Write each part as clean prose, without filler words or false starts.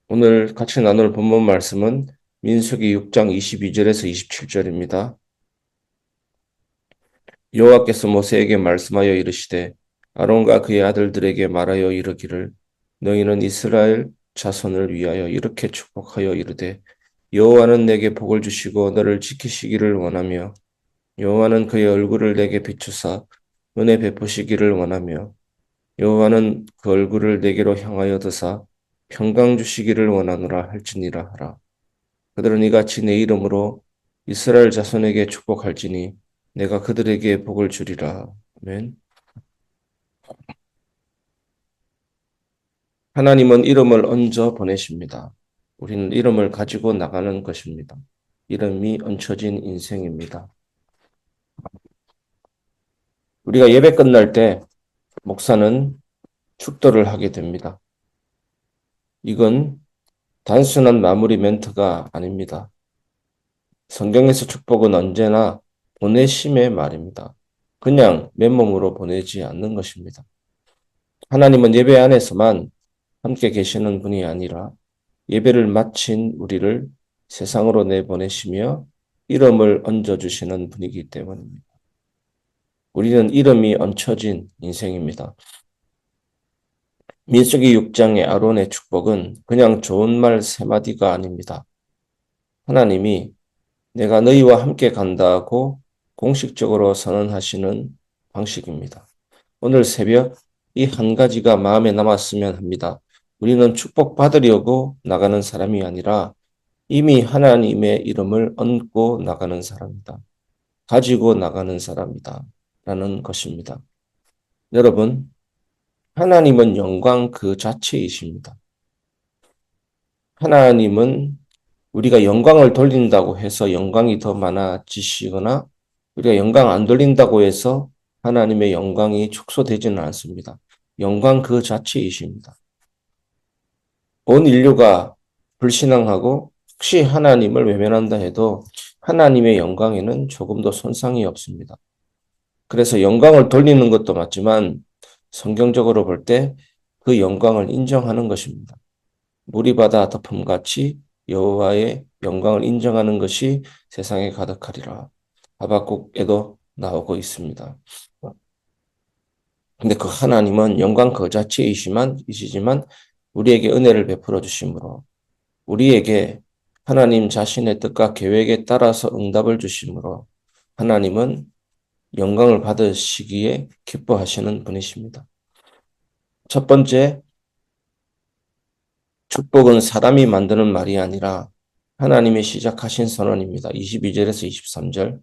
오늘 같이 나눌 본문 말씀은 민수기 6장 22절에서 27절입니다. 여호와께서 모세에게 말씀하여 이르시되 아론과 그의 아들들에게 말하여 이르기를 너희는 이스라엘 자손을 위하여 이렇게 축복하여 이르되 여호와는 내게 복을 주시고 너를 지키시기를 원하며 여호와는 그의 얼굴을 내게 비추사 은혜 베푸시기를 원하며 여호와는 그 얼굴을 내게로 향하여 드사 평강 주시기를 원하노라 할지니라 하라. 그들은 이같이 내 이름으로 이스라엘 자손에게 축복할지니 내가 그들에게 복을 주리라. 아멘. 하나님은 이름을 얹어 보내십니다. 우리는 이름을 가지고 나가는 것입니다. 이름이 얹혀진 인생입니다. 우리가 예배 끝날 때 목사는 축도를 하게 됩니다. 이건 단순한 마무리 멘트가 아닙니다. 성경에서 축복은 언제나 보내심의 말입니다. 그냥 맨몸으로 보내지 않는 것입니다. 하나님은 예배 안에서만 함께 계시는 분이 아니라 예배를 마친 우리를 세상으로 내보내시며 이름을 얹어주시는 분이기 때문입니다. 우리는 이름이 얹혀진 인생입니다. 민수기 6장의 아론의 축복은 그냥 좋은 말 세 마디가 아닙니다. 하나님이 내가 너희와 함께 간다고 공식적으로 선언하시는 방식입니다. 오늘 새벽 이 한 가지가 마음에 남았으면 합니다. 우리는 축복받으려고 나가는 사람이 아니라 이미 하나님의 이름을 얹고 나가는 사람이다. 가지고 나가는 사람이다. 라는 것입니다. 여러분, 하나님은 영광 그 자체이십니다. 하나님은 우리가 영광을 돌린다고 해서 영광이 더 많아지시거나 우리가 영광 안 돌린다고 해서 하나님의 영광이 축소되지는 않습니다. 영광 그 자체이십니다. 온 인류가 불신앙하고 혹시 하나님을 외면한다 해도 하나님의 영광에는 조금도 손상이 없습니다. 그래서 영광을 돌리는 것도 맞지만 성경적으로 볼 때 그 영광을 인정하는 것입니다. 물이 바다 덮음같이 여호와의 영광을 인정하는 것이 세상에 가득하리라. 하박국에도 나오고 있습니다. 근데 그 하나님은 영광 그 자체이시지만 우리에게 은혜를 베풀어 주심으로 우리에게 하나님 자신의 뜻과 계획에 따라서 응답을 주심으로 하나님은 영광을 받으시기에 기뻐하시는 분이십니다. 첫 번째, 축복은 사람이 만드는 말이 아니라 하나님이 시작하신 선언입니다. 22절에서 23절.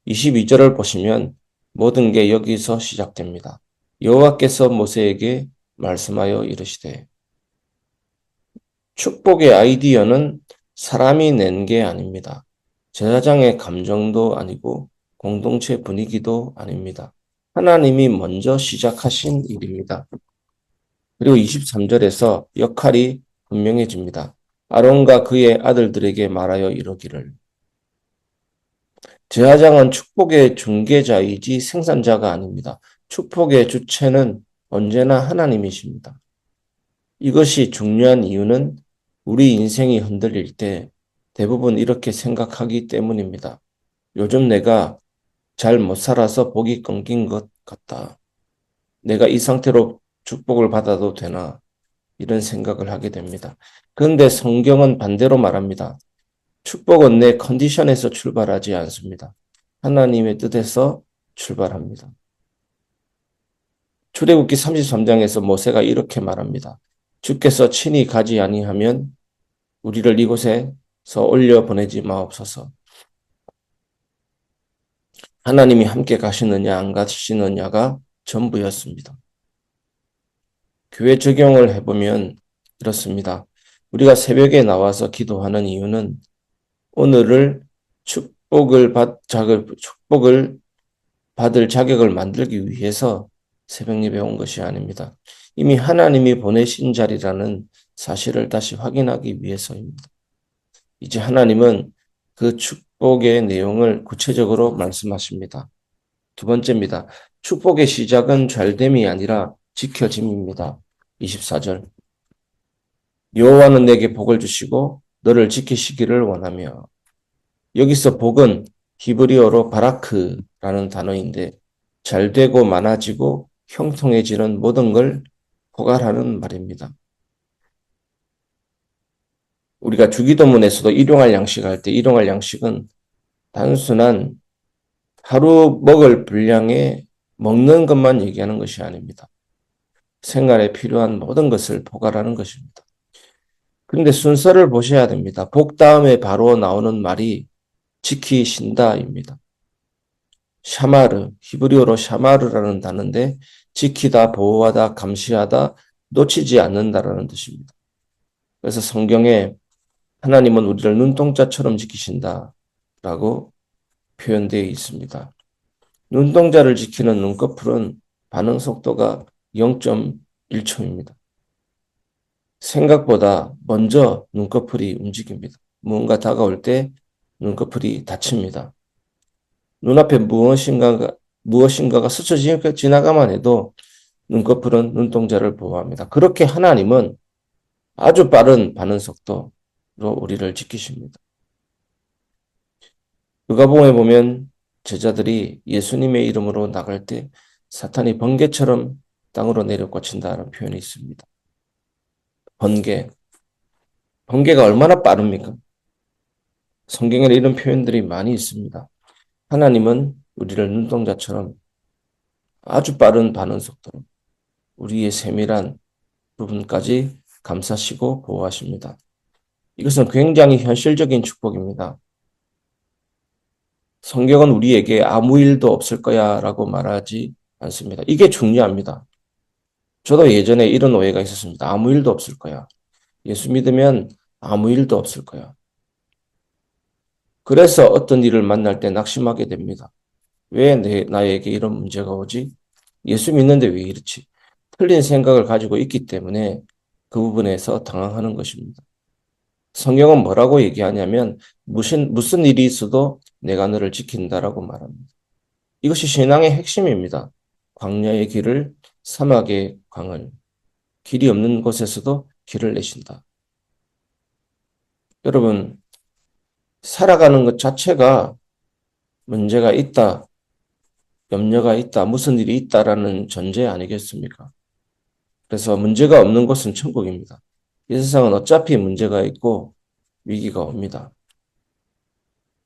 22절을 보시면 모든 게 여기서 시작됩니다. 여호와께서 모세에게 말씀하여 이르시되 축복의 아이디어는 사람이 낸 게 아닙니다. 제사장의 감정도 아니고 공동체 분위기도 아닙니다. 하나님이 먼저 시작하신 일입니다. 그리고 23절에서 역할이 분명해집니다. 아론과 그의 아들들에게 말하여 이르기를 제사장은 축복의 중개자이지 생산자가 아닙니다. 축복의 주체는 언제나 하나님이십니다. 이것이 중요한 이유는 우리 인생이 흔들릴 때 대부분 이렇게 생각하기 때문입니다. 요즘 내가 잘 못 살아서 복이 끊긴 것 같다. 내가 이 상태로 축복을 받아도 되나? 이런 생각을 하게 됩니다. 그런데 성경은 반대로 말합니다. 축복은 내 컨디션에서 출발하지 않습니다. 하나님의 뜻에서 출발합니다. 출애굽기 33장에서 모세가 이렇게 말합니다. 주께서 친히 가지 아니하면 우리를 이곳에서 올려 보내지 마옵소서. 하나님이 함께 가시느냐 안 가시느냐가 전부였습니다. 교회 적용을 해보면 이렇습니다. 우리가 새벽에 나와서 기도하는 이유는 오늘을 축복을 받을 자격을 만들기 위해서 새벽 예배에 온 것이 아닙니다. 이미 하나님이 보내신 자리라는 사실을 다시 확인하기 위해서입니다. 이제 하나님은 그 축복의 내용을 구체적으로 말씀하십니다. 두 번째입니다. 축복의 시작은 잘됨이 아니라 지켜짐입니다. 24절. 여호와는 내게 복을 주시고 너를 지키시기를 원하며. 여기서 복은 히브리어로 바라크라는 단어인데 잘 되고 많아지고 형통해지는 모든 걸 포괄하는 말입니다. 우리가 주기도문에서도 일용할 양식할 때 일용할 양식은 단순한 하루 먹을 분량에 먹는 것만 얘기하는 것이 아닙니다. 생활에 필요한 모든 것을 포괄하는 것입니다. 그런데 순서를 보셔야 됩니다. 복 다음에 바로 나오는 말이 지키신다입니다. 샤마르, 히브리어로 샤마르라는 단어인데 지키다, 보호하다, 감시하다, 놓치지 않는다라는 뜻입니다. 그래서 성경에 하나님은 우리를 눈동자처럼 지키신다라고 표현되어 있습니다. 눈동자를 지키는 눈꺼풀은 반응 속도가 0.1초입니다. 생각보다 먼저 눈꺼풀이 움직입니다. 무언가 다가올 때 눈꺼풀이 닫힙니다. 눈앞에 무엇인가가 스쳐 지나가만 해도 눈꺼풀은 눈동자를 보호합니다. 그렇게 하나님은 아주 빠른 반응 속도로 우리를 지키십니다. 누가복음에 보면 제자들이 예수님의 이름으로 나갈 때 사탄이 번개처럼 땅으로 내려 꽂힌다는 표현이 있습니다. 번개가 얼마나 빠릅니까? 성경에는 이런 표현들이 많이 있습니다. 하나님은 우리를 눈동자처럼 아주 빠른 반응 속도로 우리의 세밀한 부분까지 감싸시고 보호하십니다. 이것은 굉장히 현실적인 축복입니다. 성경은 우리에게 아무 일도 없을 거야 라고 말하지 않습니다. 이게 중요합니다. 저도 예전에 이런 오해가 있었습니다. 아무 일도 없을 거야. 예수 믿으면 아무 일도 없을 거야. 그래서 어떤 일을 만날 때 낙심하게 됩니다. 왜 나에게 이런 문제가 오지? 예수 믿는데 왜 이렇지? 틀린 생각을 가지고 있기 때문에 그 부분에서 당황하는 것입니다. 성경은 뭐라고 얘기하냐면 무슨 일이 있어도 내가 너를 지킨다라고 말합니다. 이것이 신앙의 핵심입니다. 광야의 길을 사막의 강을 길이 없는 곳에서도 길을 내신다. 여러분 살아가는 것 자체가 문제가 있다, 염려가 있다, 무슨 일이 있다라는 전제 아니겠습니까? 그래서 문제가 없는 곳은 천국입니다. 이 세상은 어차피 문제가 있고 위기가 옵니다.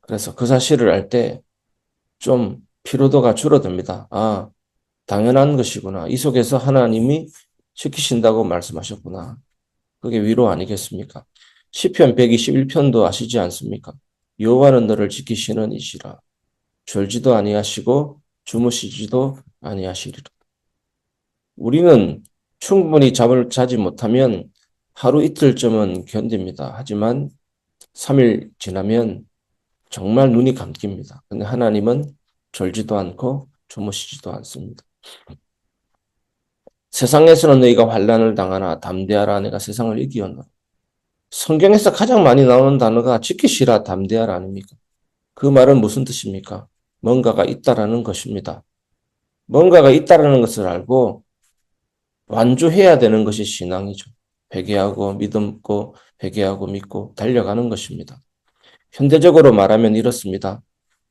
그래서 그 사실을 알 때 좀 피로도가 줄어듭니다. 아, 당연한 것이구나. 이 속에서 하나님이 지키신다고 말씀하셨구나. 그게 위로 아니겠습니까? 시편 121편도 아시지 않습니까? 여호와는 너를 지키시는 이시라. 졸지도 아니하시고 주무시지도 아니하시리라. 우리는 충분히 잠을 자지 못하면 하루 이틀쯤은 견딥니다. 하지만 3일 지나면 정말 눈이 감깁니다. 근데 하나님은 졸지도 않고 주무시지도 않습니다. 세상에서는 너희가 환난을 당하나 담대하라 내가 세상을 이기었노라. 성경에서 가장 많이 나오는 단어가 지키시라 담대하라 아닙니까? 그 말은 무슨 뜻입니까? 뭔가가 있다라는 것입니다. 뭔가가 있다라는 것을 알고 완주해야 되는 것이 신앙이죠. 회개하고 믿고 회개하고 믿고 달려가는 것입니다. 현대적으로 말하면 이렇습니다.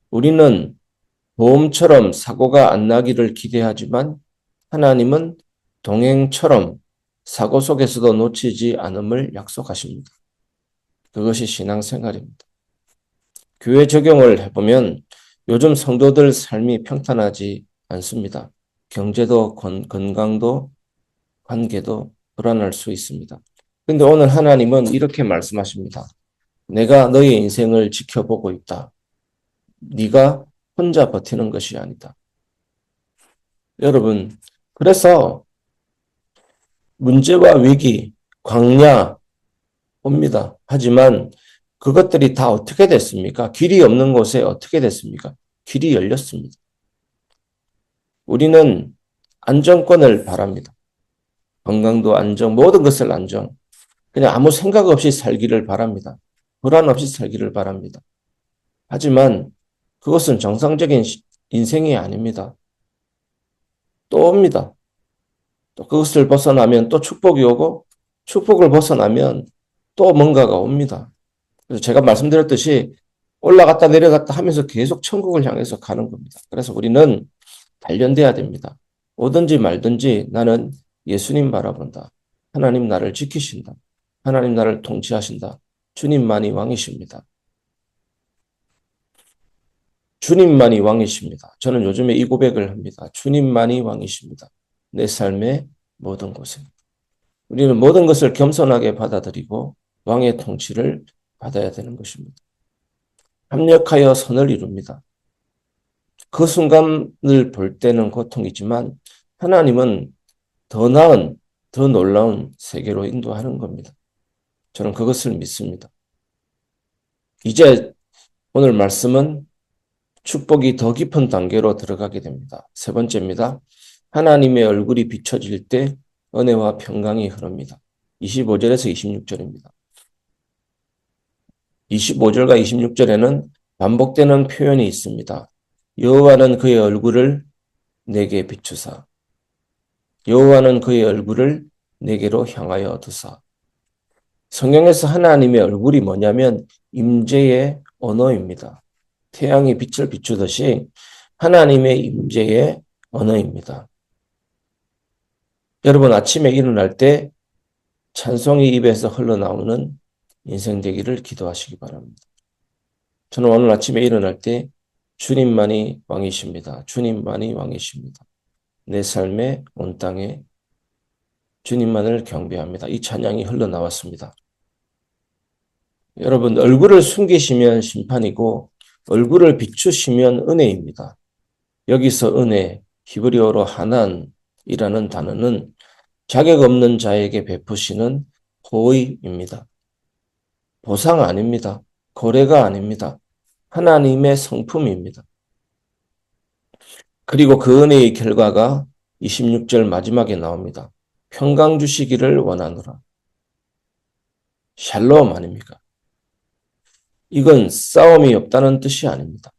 우리는 보험처럼 사고가 안 나기를 기대하지만 하나님은 동행처럼 사고 속에서도 놓치지 않음을 약속하십니다. 그것이 신앙생활입니다. 교회 적용을 해보면 요즘 성도들 삶이 평탄하지 않습니다. 경제도 건강도 관계도 불안할 수 있습니다. 근데 오늘 하나님은 이렇게 말씀하십니다. 내가 너의 인생을 지켜보고 있다. 네가 혼자 버티는 것이 아니다. 여러분, 그래서 문제와 위기, 광야 옵니다. 하지만 그것들이 다 어떻게 됐습니까? 길이 없는 곳에 어떻게 됐습니까? 길이 열렸습니다. 우리는 안정권을 바랍니다. 건강도 안정, 모든 것을 안정. 그냥 아무 생각 없이 살기를 바랍니다. 불안 없이 살기를 바랍니다. 하지만 그것은 정상적인 인생이 아닙니다. 또 옵니다. 또 그것을 벗어나면 또 축복이 오고 축복을 벗어나면 또 뭔가가 옵니다. 그래서 제가 말씀드렸듯이 올라갔다 내려갔다 하면서 계속 천국을 향해서 가는 겁니다. 그래서 우리는 단련돼야 됩니다. 오든지 말든지 나는 예수님 바라본다. 하나님 나를 지키신다. 하나님 나를 통치하신다. 주님만이 왕이십니다. 주님만이 왕이십니다. 저는 요즘에 이 고백을 합니다. 주님만이 왕이십니다. 내 삶의 모든 곳에. 우리는 모든 것을 겸손하게 받아들이고 왕의 통치를 받아야 되는 것입니다. 합력하여 선을 이룹니다. 그 순간을 볼 때는 고통이지만 하나님은 더 나은, 더 놀라운 세계로 인도하는 겁니다. 저는 그것을 믿습니다. 이제 오늘 말씀은 축복이 더 깊은 단계로 들어가게 됩니다. 세 번째입니다. 하나님의 얼굴이 비춰질 때 은혜와 평강이 흐릅니다. 25절에서 26절입니다. 25절과 26절에는 반복되는 표현이 있습니다. 여호와는 그의 얼굴을 내게 비추사 여호와는 그의 얼굴을 내게로 향하여 두사. 성경에서 하나님의 얼굴이 뭐냐면 임재의 언어입니다. 태양이 빛을 비추듯이 하나님의 임재의 언어입니다. 여러분 아침에 일어날 때 찬송이 입에서 흘러나오는 인생 되기를 기도하시기 바랍니다. 저는 오늘 아침에 일어날 때 주님만이 왕이십니다. 주님만이 왕이십니다. 내 삶의 온 땅에 주님만을 경배합니다. 이 찬양이 흘러나왔습니다. 여러분 얼굴을 숨기시면 심판이고 얼굴을 비추시면 은혜입니다. 여기서 은혜, 히브리어로 하난이라는 단어는 자격 없는 자에게 베푸시는 호의입니다. 보상 아닙니다. 거래가 아닙니다. 하나님의 성품입니다. 그리고 그 은혜의 결과가 26절 마지막에 나옵니다. 평강 주시기를 원하노라. 샬롬 아닙니까? 이건 싸움이 없다는 뜻이 아닙니다.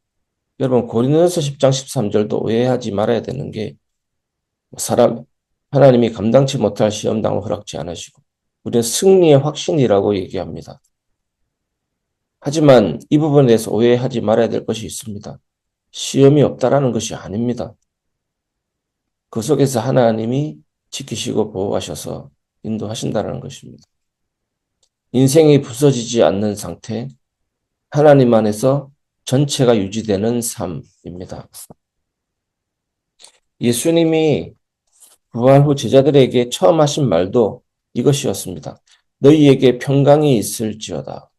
여러분 고린도서 10장 13절도 오해하지 말아야 되는 게 하나님이 감당치 못할 시험당을 허락지 않으시고 우리는 승리의 확신이라고 얘기합니다. 하지만 이 부분에 대해서 오해하지 말아야 될 것이 있습니다. 시험이 없다라는 것이 아닙니다. 그 속에서 하나님이 지키시고 보호하셔서 인도하신다는 것입니다. 인생이 부서지지 않는 상태, 하나님 안에서 전체가 유지되는 삶입니다. 예수님이 부활 후 제자들에게 처음 하신 말도 이것이었습니다. 너희에게 평강이 있을지어다.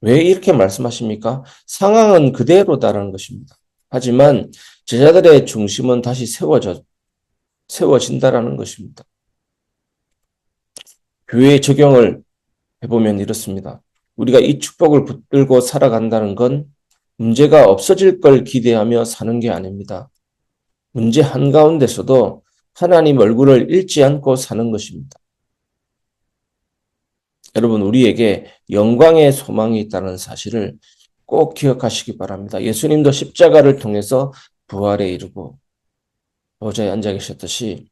왜 이렇게 말씀하십니까? 상황은 그대로다라는 것입니다. 하지만 제자들의 중심은 다시 세워진다라는 것입니다. 교회의 적용을 해보면 이렇습니다. 우리가 이 축복을 붙들고 살아간다는 건 문제가 없어질 걸 기대하며 사는 게 아닙니다. 문제 한가운데서도 하나님 얼굴을 잃지 않고 사는 것입니다. 여러분 우리에게 영광의 소망이 있다는 사실을 꼭 기억하시기 바랍니다. 예수님도 십자가를 통해서 부활에 이르고 보좌에 앉아 계셨듯이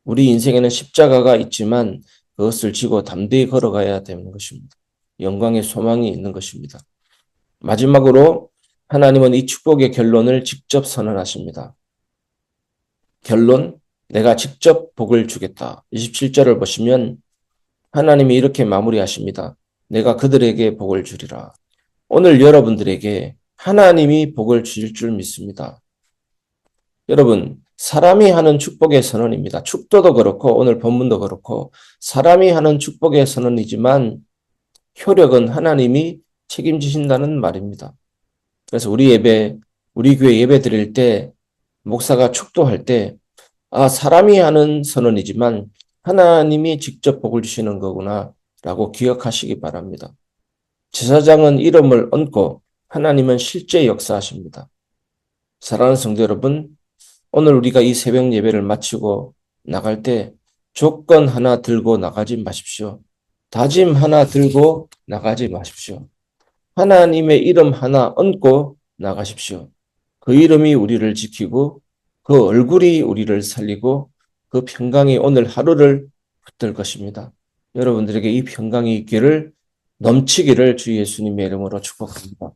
우리 인생에는 십자가가 있지만 그것을 지고 담대히 걸어가야 되는 것입니다. 영광의 소망이 있는 것입니다. 마지막으로 하나님은 이 축복의 결론을 직접 선언하십니다. 결론, 내가 직접 복을 주겠다. 27절을 보시면 하나님이 이렇게 마무리하십니다. 내가 그들에게 복을 주리라. 오늘 여러분들에게 하나님이 복을 주실 줄 믿습니다. 여러분, 사람이 하는 축복의 선언입니다. 축도도 그렇고 오늘 본문도 그렇고 사람이 하는 축복의 선언이지만 효력은 하나님이 책임지신다는 말입니다. 그래서 우리 교회 예배 드릴 때 목사가 축도할 때 사람이 하는 선언이지만 하나님이 직접 복을 주시는 거구나 라고 기억하시기 바랍니다. 제사장은 이름을 얹고 하나님은 실제 역사하십니다. 사랑하는 성도 여러분, 오늘 우리가 이 새벽 예배를 마치고 나갈 때 조건 하나 들고 나가지 마십시오. 다짐 하나 들고 나가지 마십시오. 하나님의 이름 하나 얹고 나가십시오. 그 이름이 우리를 지키고 그 얼굴이 우리를 살리고 그 평강이 오늘 하루를 붙들 것입니다. 여러분들에게 이 평강이 있기를 넘치기를 주 예수님의 이름으로 축복합니다.